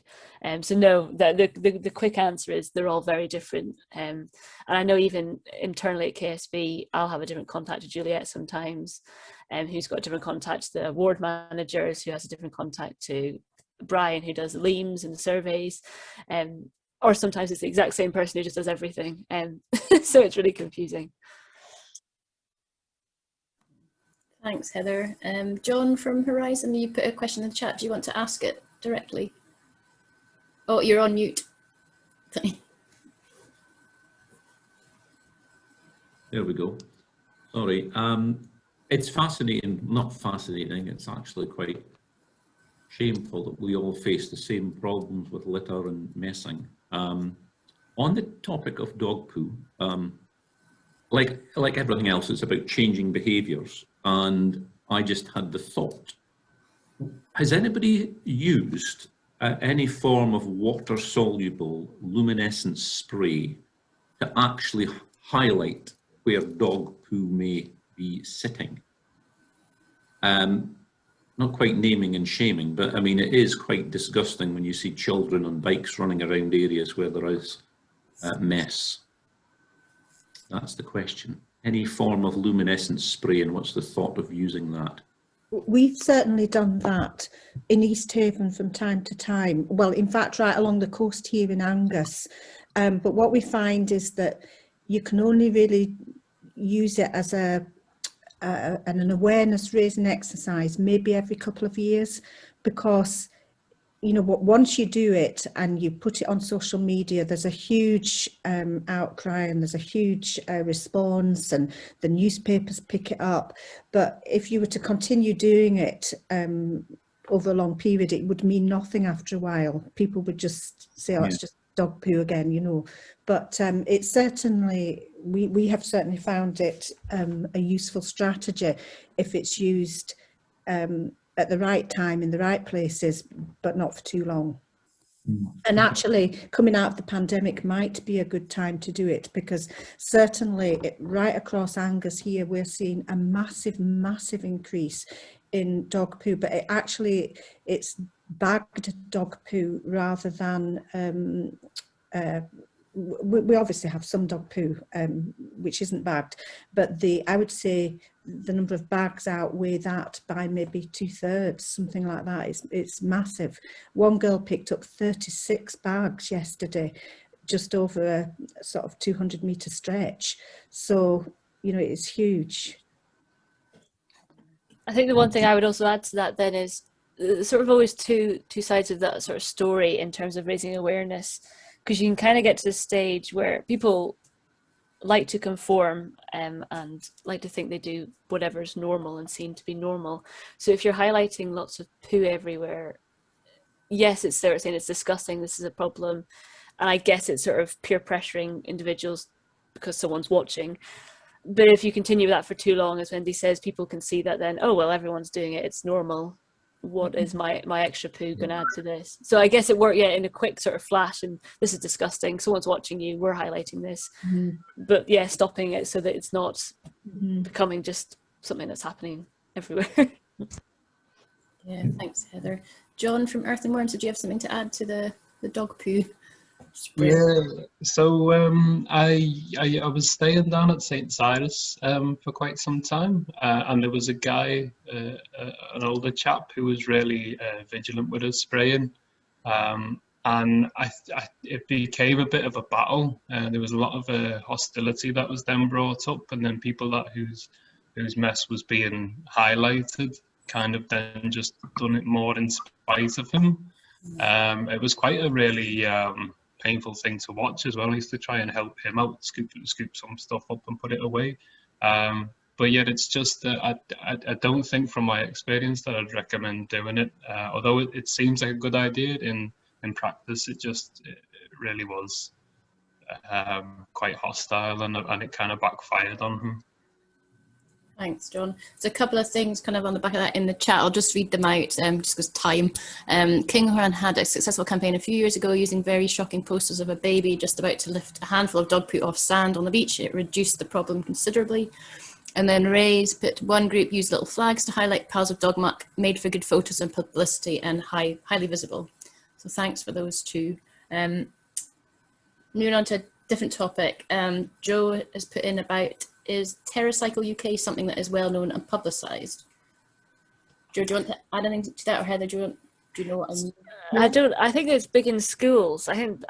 So no, the quick answer is they're all very different. And I know even internally at KSB, I'll have a different contact to Juliet sometimes, who's got a different contact to the award managers, who has a different contact to Brian, who does LEAMS and the surveys, or sometimes it's the exact same person who just does everything. So it's really confusing. Thanks, Heather. John from Horizon, you put a question in the chat. Do you want to ask it directly? Oh, you're on mute. There we go. Sorry. It's fascinating, not fascinating, it's actually quite shameful that we all face the same problems with litter and messing. On the topic of dog poo, like everything else, it's about changing behaviours. And I just had the thought, has anybody used any form of water-soluble luminescent spray to actually highlight where dog poo may be sitting. Not quite naming and shaming, but I mean, it is quite disgusting when you see children on bikes running around areas where there is mess. That's the question. Any form of luminescent spray, and what's the thought of using that? We've certainly done that in East Haven from time to time. Well, in fact, right along the coast here in Angus. But what we find is that you can only really use it as an awareness raising exercise, maybe every couple of years, because you know what, once you do it and you put it on social media, there's a huge outcry and there's a huge response, and the newspapers pick it up. But if you were to continue doing it over a long period, it would mean nothing after a while. People would just say, oh, it's just dog poo again, you know. But it's certainly, we have certainly found it a useful strategy if it's used at the right time in the right places, but not for too long. And actually, coming out of the pandemic might be a good time to do it, because certainly right across Angus here, we're seeing a massive increase in dog poo, but it's bagged dog poo rather than we obviously have some dog poo which isn't bagged, but I would say the number of bags outweigh that by maybe 2/3, something like that. It's massive. One girl picked up 36 bags yesterday, just over a sort of 200-metre stretch. So, you know, it's huge. I think the one thing I would also add to that then is sort of always two sides of that sort of story in terms of raising awareness, because you can kind of get to the stage where people like to conform and like to think they do whatever's normal and seem to be normal. So if you're highlighting lots of poo everywhere, yes, it's sort of saying it's disgusting, this is a problem, and I guess it's sort of peer pressuring individuals because someone's watching. But if you continue with that for too long, as Wendy says, people can see that then, oh well, everyone's doing it, it's normal. What is my extra poo going to add to this? So I guess it worked, in a quick sort of flash, and this is disgusting, someone's watching you, we're highlighting this. But yeah, stopping it so that it's not becoming just something that's happening everywhere. Yeah, thanks, Heather. John from Earth and Worms, did you have something to add to the dog poo spray? Yeah, so I was staying down at St. Cyrus for quite some time, and there was a guy, an older chap, who was really vigilant with his spraying, and it became a bit of a battle. There was a lot of hostility that was then brought up, and then people whose mess was being highlighted kind of then just done it more in spite of him. It was quite a really painful thing to watch as well. I used to try and help him out, scoop some stuff up and put it away. But yet it's just that I don't think from my experience that I'd recommend doing it. Although it seems like a good idea, in practice it really was quite hostile, and it kind of backfired on him. Thanks, John. There's a couple of things kind of on the back of that in the chat. I'll just read them out just because time. Kinghorn had a successful campaign a few years ago using very shocking posters of a baby just about to lift a handful of dog poo off sand on the beach. It reduced the problem considerably. And then Ray's put, one group used little flags to highlight piles of dog muck, made for good photos and publicity, and highly visible. So thanks for those two. Moving on to a different topic. Joe has put in about, is TerraCycle UK something that is well known and publicised? Joe, do you want to add anything to that, or Heather, do you know what I mean? I think it's big in schools. I think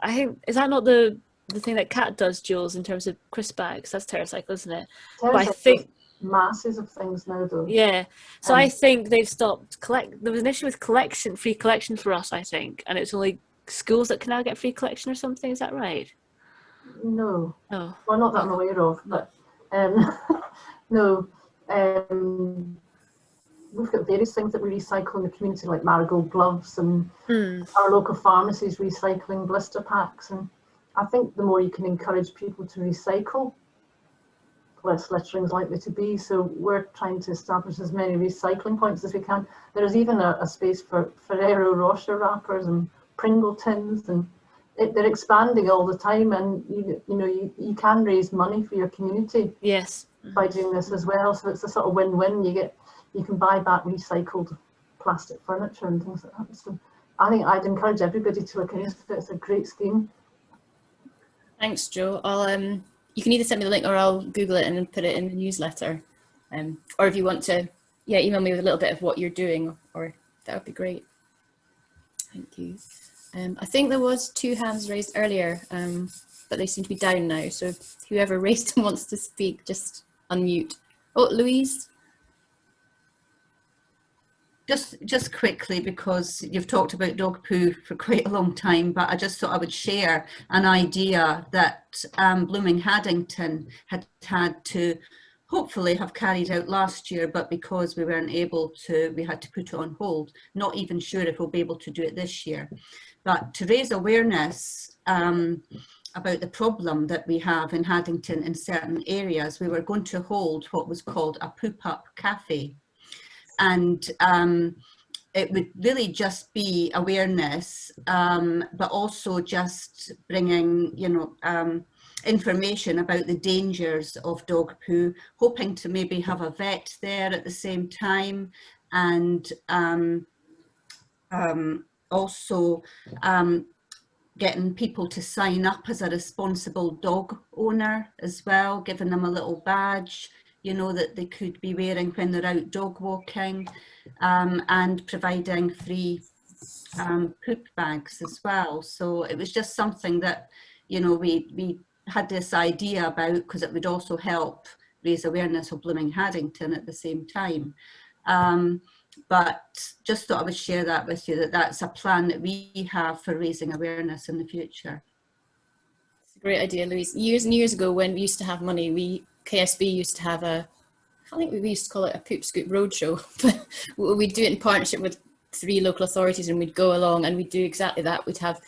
is that not the thing that Kat does, Jules, in terms of crisp bags? That's TerraCycle, isn't it? But I think masses of things now, though. Yeah, so I think they've stopped there was an issue with free collection for us, I think, and it's only schools that can now get free collection or something. Is that right? No. Oh. Well, not that I'm aware of, but no. We've got various things that we recycle in the community, like marigold gloves, and our local pharmacies recycling blister packs. And I think the more you can encourage people to recycle, less littering is likely to be. So we're trying to establish as many recycling points as we can. There's even a space for Ferrero Rocher wrappers and Pringle tins, and they're expanding all the time, and you can raise money for your community. Yes. By doing this as well, so it's a sort of win-win. You can buy back recycled plastic furniture and things like that. So I think I'd encourage everybody to look into it. It's a great scheme. Thanks, Joe. You can either send me the link or I'll Google it and put it in the newsletter. Or if you want to, email me with a little bit of what you're doing, or that would be great. Thank you. I think there was 2 hands raised earlier, but they seem to be down now. So if whoever raised them wants to speak, just unmute. Oh, Louise. Just quickly, because you've talked about dog poo for quite a long time, but I just thought I would share an idea that Blooming Haddington had to hopefully have carried out last year, but because we weren't able to, we had to put it on hold. Not even sure if we'll be able to do it this year. But to raise awareness about the problem that we have in Haddington in certain areas, we were going to hold what was called a poop up cafe. And it would really just be awareness, but also just bringing, information about the dangers of dog poo, hoping to maybe have a vet there at the same time, and also getting people to sign up as a responsible dog owner as well, giving them a little badge, that they could be wearing when they're out dog walking, and providing free poop bags as well. So it was just something that, we had this idea about, because it would also help raise awareness of Blooming Haddington at the same time. But just thought I would share that with you, that's a plan that we have for raising awareness in the future. It's a great idea, Louise. Years and years ago, when we used to have money, KSB used to have I think we used to call it a poop scoop roadshow, but we'd do it in partnership with 3 local authorities, and we'd go along and we'd do exactly that. We'd have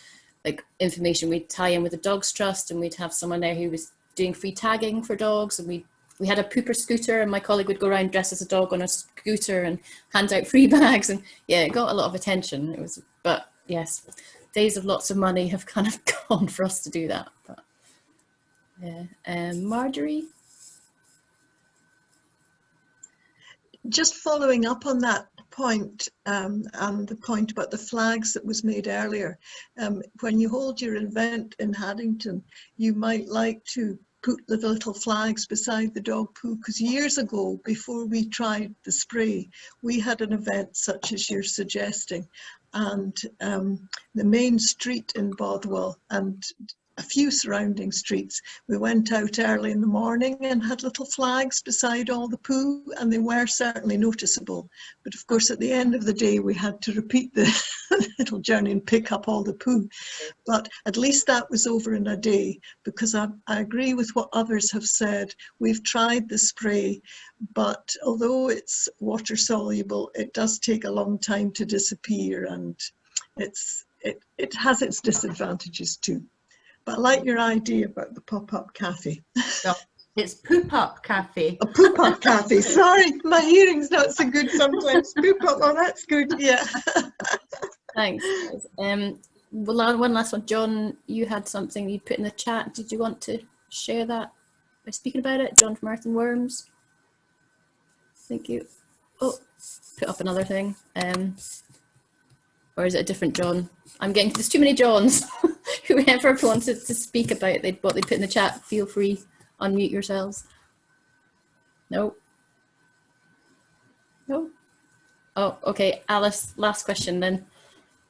like information, we'd tie in with the Dogs Trust, and we'd have someone there who was doing free tagging for dogs, and we had a pooper scooter, and my colleague would go around dressed as a dog on a scooter and hand out free bags, and it got a lot of attention. But yes, days of lots of money have kind of gone for us to do that. But yeah, Marjorie. Just following up on that point, and the point about the flags that was made earlier, when you hold your event in Haddington, you might like to put the little flags beside the dog poo, because years ago, before we tried the spray, we had an event such as you're suggesting, and the main street in Bothwell and a few surrounding streets, we went out early in the morning and had little flags beside all the poo, and they were certainly noticeable. But of course, at the end of the day, we had to repeat the little journey and pick up all the poo. But at least that was over in a day, because I agree with what others have said. We've tried the spray, but although it's water soluble, it does take a long time to disappear, and it has its disadvantages too. But I like your idea about the pop-up cafe. So it's Poop Up Cafe. A Poop Up Cafe. Sorry, my hearing's not so good sometimes. Poop Up, oh, that's good, yeah. Thanks. Well, one last one. John, you had something you put in the chat. Did you want to share that by speaking about it? John from Earth and Worms. Thank you. Oh, put up another thing. Or is it a different John? There's too many Johns. Whoever wanted to speak about what they put in the chat, feel free, unmute yourselves. No? No? Oh, okay, Alice, last question then.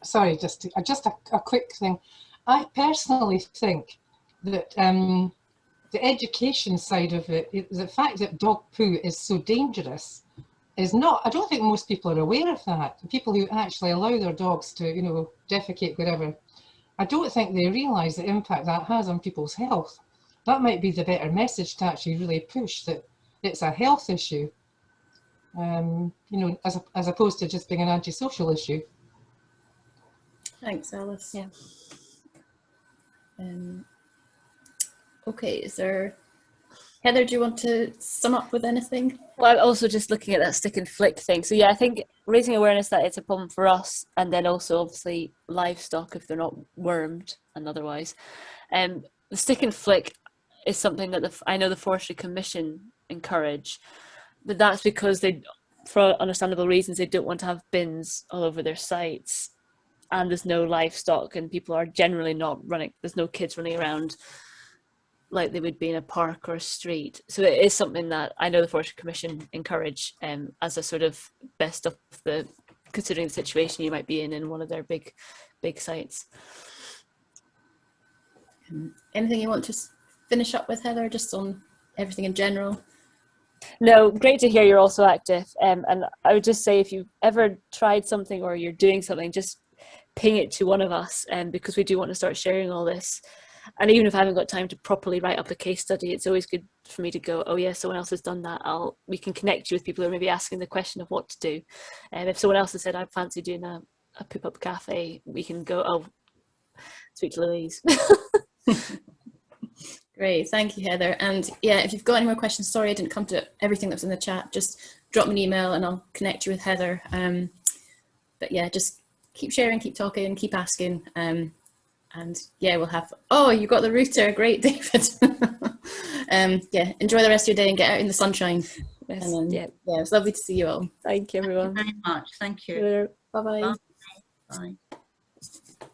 Sorry, just a quick thing. I personally think that the education side of it, the fact that dog poo is so dangerous, is not, I don't think most people are aware of that. The people who actually allow their dogs to, defecate wherever, I don't think they realise the impact that has on people's health. That might be the better message to actually really push, that it's a health issue, as opposed to just being an antisocial issue. Thanks, Alice. Yeah. Okay, is there Heather, do you want to sum up with anything? Well, I'm also just looking at that stick and flick thing. So yeah, I think raising awareness that it's a problem for us, and then also obviously livestock if they're not wormed and otherwise. The stick and flick is something that I know the Forestry Commission encourage, but that's because they, for understandable reasons, they don't want to have bins all over their sites, and there's no livestock, and people are generally not running. There's no kids running around like they would be in a park or a street. So it is something that I know the Forestry Commission encourage as a sort of best of the, considering the situation you might be in one of their big sites. Anything you want to finish up with, Heather, just on everything in general? No, great to hear you're also active. And I would just say if you've ever tried something or you're doing something, just ping it to one of us, because we do want to start sharing all this. And even if I haven't got time to properly write up a case study, it's always good for me to go, oh yeah, someone else has done that. We can connect you with people who are maybe asking the question of what to do. And if someone else has said, I'd fancy doing a poop-up cafe, we can go, oh, speak to Louise. Great, thank you, Heather. And yeah, if you've got any more questions, sorry I didn't come to everything that's in the chat, just drop me an email and I'll connect you with Heather. But yeah, just keep sharing, keep talking, keep asking. And yeah, we'll have, oh, you got the router, great, David. Yeah, enjoy the rest of your day and get out in the sunshine. Yes, And then, yeah, it's lovely to see you all. Thank you, everyone. Thank you very much. Thank you. Bye-bye. Bye. Bye.